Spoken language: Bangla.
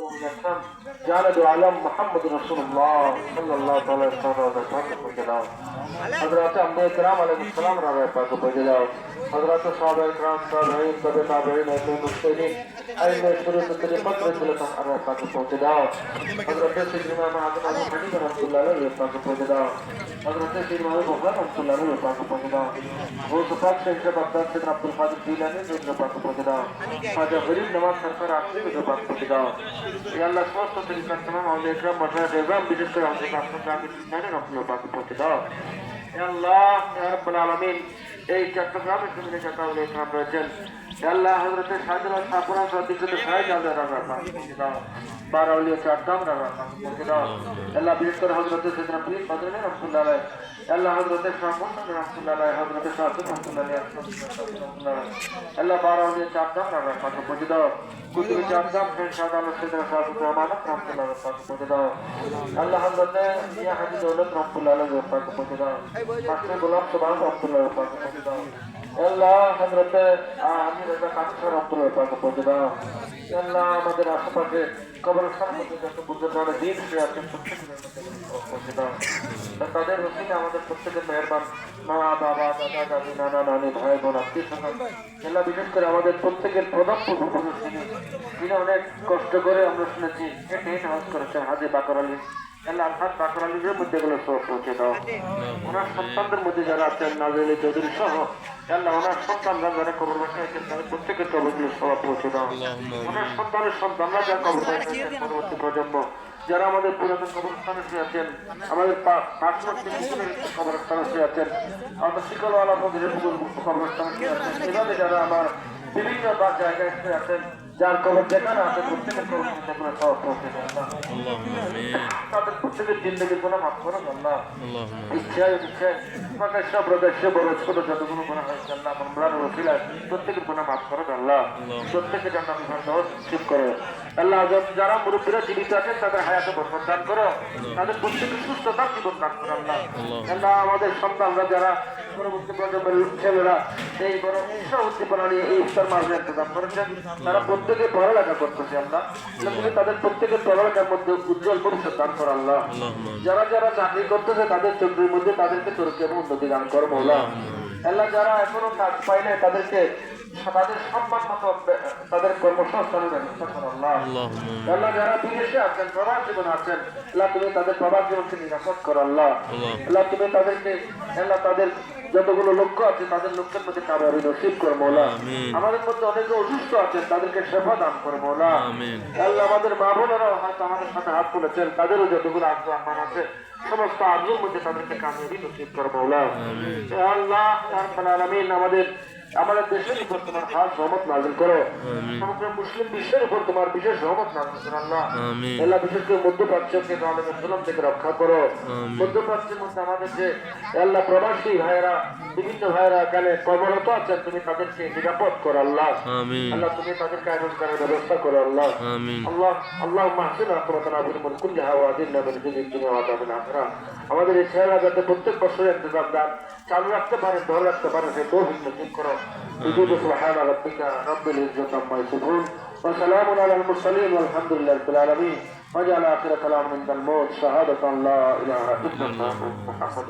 جعل عالم محمد رسول الله صلى الله عليه وسلم حضرات अंबिया किराम अलैहिस्सलाम रज़ा पाक पहुंचे जाओ हजरत साहब किराम ताबईन तबे ताबईन ऐसे मुस्लिमीन ऐसे शुरू से तेरे पत्र चलता रज़ा पाक पहुंचे जाओ हजरत सैयदना महाजन हनीफ रहमतुल्लाह अलैहि पाक पहुंचे जाओ हजरत सैयदना बुखारी रहमतुल्लाह अलैहि पाक पहुंचे जाओ वो सुपाक शेख बगदाद से अब्दुल कादिर जीलानी जो पाक पहुंचे जाओ ख्वाजा गरीब नवाज सरकार आपसे जो पाक पहुंचे जाओ या अल्लाह समस्त तरीका तमाम औलिया किराम मशराइख इज़ाम विजिट कर हमसे काफी जाके मैंने अपने पाक पहुंचे जाओ या अल्लाह या रब्बुल आलमीन এই চট্টগ্রামের জমিনে যারা ওলামায়ে কেরাম রয়েছেন ইয়া আল্লাহ হযরত শাহজালাল সাপুরা সদিকতে খায় যাবে রাজা পাক বারা ওলিয়া চারদাম রাজা পাক আল্লাহ বিশেষ করে হযরত সৈয়দনা পীর বদরুদ্দিন রাহমাতুল্লাহ আলাইহি আল্লাহ হযরত শাহ মুহম্মদ রাহমাতুল্লাহ আলাইহি হযরত শাহ রাহমাতুল্লাহ আলাইহি আল্লাহ বারা ওলিয়া চারদাম রাজা পাক পৌঁছে দাও কুতুব চারদাম শাহজালাল সৈয়দনা শাহ আমানত রাহমাতুল্লাহ আলাইহি পাক পৌঁছে দাও আল্লাহ হযরত ইয়া হাজি দৌলত রাহমাতুল্লাহ আলাইহি পাক পৌঁছে দাও পাঁচে গোলাম সুবহান রাহমাতুল্লাহ পাক পৌঁছে দাও আল্লাহ হযরত আমির রাজা কাসর রাহমাতুল্লাহ পাক পৌঁছে দাও আল্লাহ আমাদের আশেপাশে কবরস্থান মধ্যে যত বুজুর্গানে দিন সে আছে পৌঁছে দাও তাদের রসিলে আমাদের প্রত্যেকের মেহেরবান মা বাবা দাদা দাদি নানা নানি ভাই বোন আত্মীয় স্বজন আল্লাহ বিশেষ করে আমাদের প্রত্যেকের প্রধান পূর্বপুরুষ তিনি অনেক কষ্ট করে আমরা শুনেছি হেঁটে হেঁটে হজ করেছেন হাজি বাকর আলী আল্লাহ আলহাজ বাকর আলীর মধ্যে গুলো সব পৌঁছে দাও ওনার সন্তানদের মধ্যে যারা আছেন নাজিল চৌধুরী সহ আল্লাহ ওনার সন্তানরা যারা কবর বাসায় আছেন তাদের প্রত্যেকের কবরগুলো সব পৌঁছে দাও ওনার সন্তানের সন্তানরা যারা কবর বাসায় আছেন পরবর্তী প্রজন্ম যারা আমাদের পুরাতন কবরস্থানে শুয়ে আছেন আমাদের পার্শ্ববর্তী কবরস্থানে শুয়ে আছেন আমাদের শিকলওয়ালা মন্দিরের কবরস্থানে শুয়ে আছেন এভাবে যারা আমার বিভিন্ন জায়গায় শুয়ে আছেন যার কবর যেখানে আছে প্রত্যেকের কবর সব পৌঁছে দেন তাদের প্রত্যেকের জিন্দগি গুনাহ মাফ করো আল্লাহ ইচ্ছায় ইচ্ছায় প্রকাশ্য প্রকাশ্য বড় ছোট যতগুলো গুনাহ হয়েছে আল্লাহ আমরার ওসিলায় প্রত্যেকের গুনাহ মাফ করো আল্লাহ প্রত্যেকের জান্নাত নসিব করো আল্লাহ যারা মুরব্বীরা জীবিত আছেন তাদের হায়াতে বরকত দান করো তাদের প্রত্যেকের সুস্থতা জীবন দান করো আল্লাহ আল্লাহ আমাদের সন্তানরা যারা পরবর্তী প্রজন্মের ছেলেরা এই বড় উৎসাহ উদ্দীপনা নিয়ে এই ইফতার মাহফিল ইন্তজাম করেছেন তারা প্রত্যেকে পড়ালেখা করতেছে আমরা তুমি তাদের প্রত্যেকের পড়ালেখার মধ্যে উজ্জ্বল ভবিষ্যৎ দান করো আল্লাহ যারা যারা চাকরি করতেছে তাদের চাকরির মধ্যে তাদেরকে তরক্কি এবং উন্নতি দান করো মৌলা আল্লাহ যারা এখনো কাজ পায় না তাদেরকে তাদের সম্মান মতো তাদের কর্মসংস্থানের ব্যবস্থা করো আল্লাহ আল্লাহ যারা বিদেশে আছেন প্রবাস জীবনে আছেন আল্লাহ তুমি তাদের প্রবাস জীবনকে নিরাপদ করো আল্লাহ আল্লাহ তুমি তাদেরকে আল্লাহ তাদের যতগুলো লক্ষ্য আছে তাদের লক্ষ্যের মধ্যে কামিয়াবি নসিব করো মৌলা আমাদের মধ্যে অনেকে অসুস্থ আছেন তাদেরকে সেবা দান করো মৌলা আল্লাহ আমাদের মা বোনেরাও হয়তো আমাদের সাথে হাত তুলেছেন তাদেরও যতগুলো আহ্বান আছে সমস্ত আগ্রহের মধ্যে তাদেরকে কামিয়াবি নসিব করো মৌলা আল্লাহ রাব্বুল আলামিন আমাদের দেশের উপর তোমার খাস রহমত নাযিল করো সমগ্র মুসলিম বিশ্বের উপর তোমার বিশেষ রহমত নাযিল করো আল্লাহ আল্লাহ বিশেষ করে মধ্যপ্রাচ্যকে জালেমের জুলুম থেকে রক্ষা করো মধ্যপ্রাচ্যের মধ্যে আমাদের যে আল্লাহ প্রবাসী ভাইয়েরা বিভিন্ন ভাইয়েরা এখানে কর্মরত আছেন তুমি তাদেরকে নিরাপদ করো আল্লাহ আল্লাহ তুমি তাদেরকে রোজগারের ব্যবস্থা করো আল্লাহ আল্লাহ আল্লাহুম্মা আহসিন আখিরাতানা ফিল মুলকি কুল্লিহা ওয়া আযিল্না মিন যুযুদ দুনিয়া ওয়া আযাবিল আখিরাহ আমাদের এই ছেলেরা যাতে প্রত্যেক বছরের ইন্তজাম দান চালু রাখতে পারে ধরে রাখতে পারে সেই তৌফিক নসিব করো سبحان ربك رب العزة عما يصفون وسلام على المرسلين والحمد لله رب العالمين وجعل آخر كلام عند الموت شهادة أن لا إله إلا الله محمد